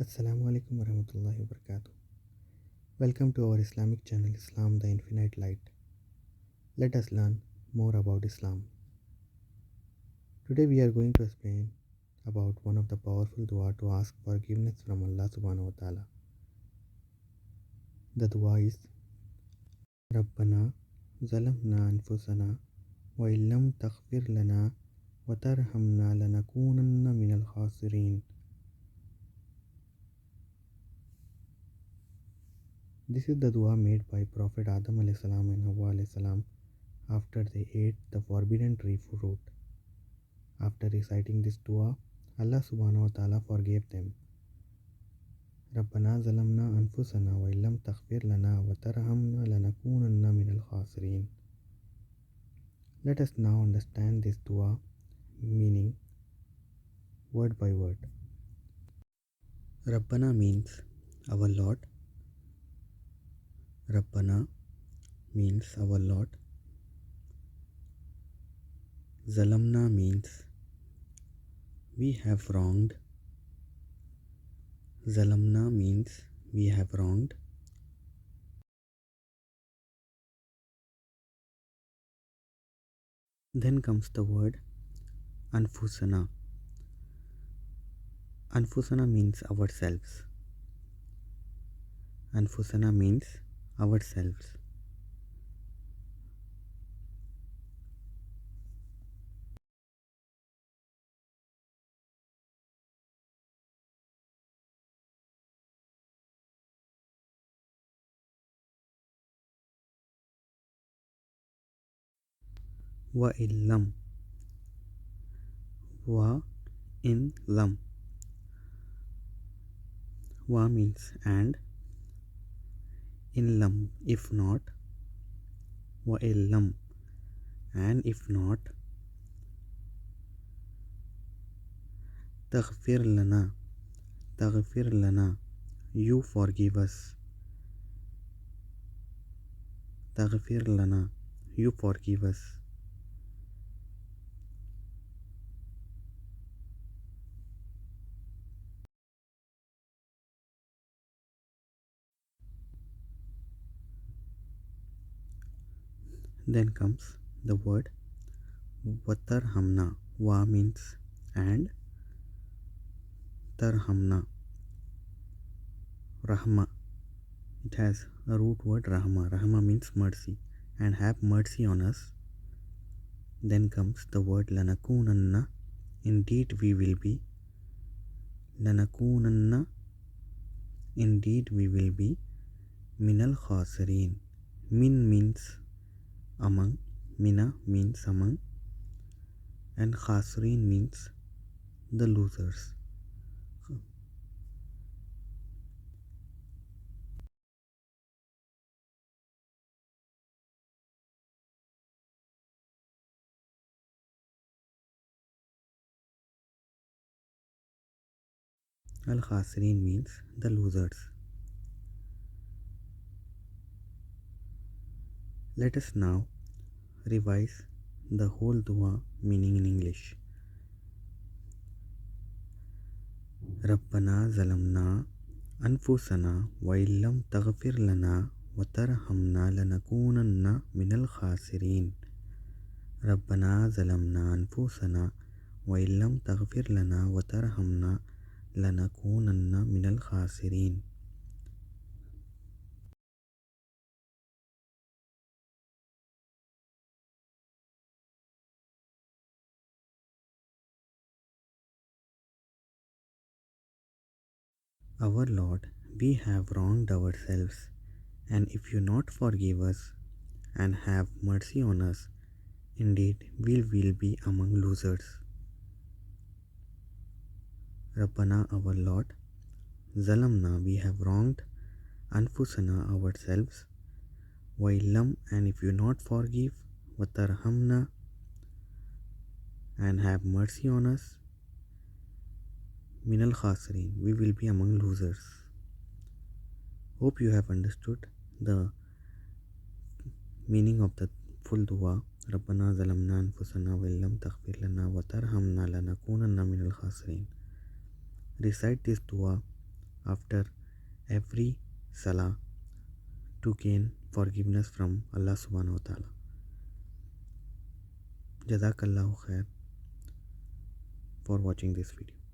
Assalamu alaikum warahmatullahi wabarakatuh. Welcome to our Islamic channel Islam the Infinite Light. Let us learn more about Islam. Today we are going to explain about one of the powerful dua to ask forgiveness from Allah Subhanahu wa Ta'ala. The dua is Rabbana Zalamna Anfusana wa illam Taghfirlana watarhamna lankunanna minal khasirin. This is the dua made by Prophet Adam alayhi salam and Hawa alayhi salam after they ate the forbidden tree fruit. After reciting this dua, Allah Subhanahu wa Ta'ala forgave them. Rabbana Zalamna Anfusana wa illam Taghfirlana watarhamna lanakunanna minal khasirin. Let us now understand this dua meaning word by word. Rabbana means our Lord. Rabbana means our Lord. Zalamna means we have wronged. Zalamna means we have wronged. Then comes the word Anfusana. Anfusana means ourselves. Anfusana means ourselves. Wa illam. Wa in lam. Wa means and. Illam if not. Wa illam and if not. Taghfirlana. Taghfirlana You forgive us. Taghfirlana You forgive us. Then comes the word watarhamna. Wa means and. Tarhamna. Rahma. It has a root word Rahma. Rahma means mercy. And have mercy on us. Then comes the word lankunanna. Indeed we will be. Lankunanna. Indeed we will be. Minal khasirin. Min means among. Mina means among. And khasirin means the losers. Al khasirin means the losers. Let us now revise the whole dua meaning in English. Rabbana Zalamna Anfusana wa illam Taghfirlana watarhamna lanakunanna minal khasirin. Rabbana Zalamna Anfusana wa illam Taghfirlana watarhamna lanakunanna minal khasirin. Our Lord, we have wronged ourselves, and if you not forgive us and have mercy on us, indeed we will be among losers. Rabbana, our Lord, Zalamna, we have wronged, Anfusana, ourselves, wa illam, and if you not forgive, watarhamna, and have mercy on us, minal khasirin, we will be among losers. Hope you have understood the meaning of the full dua. Rabbana Zalamna Anfusana wa illam Taghfirlana watarhamna lanakunanna minal khasirin. Recite this dua after every salah to gain forgiveness from Allah Subhanahu wa ta'ala. Jazakallahu khair for watching this video.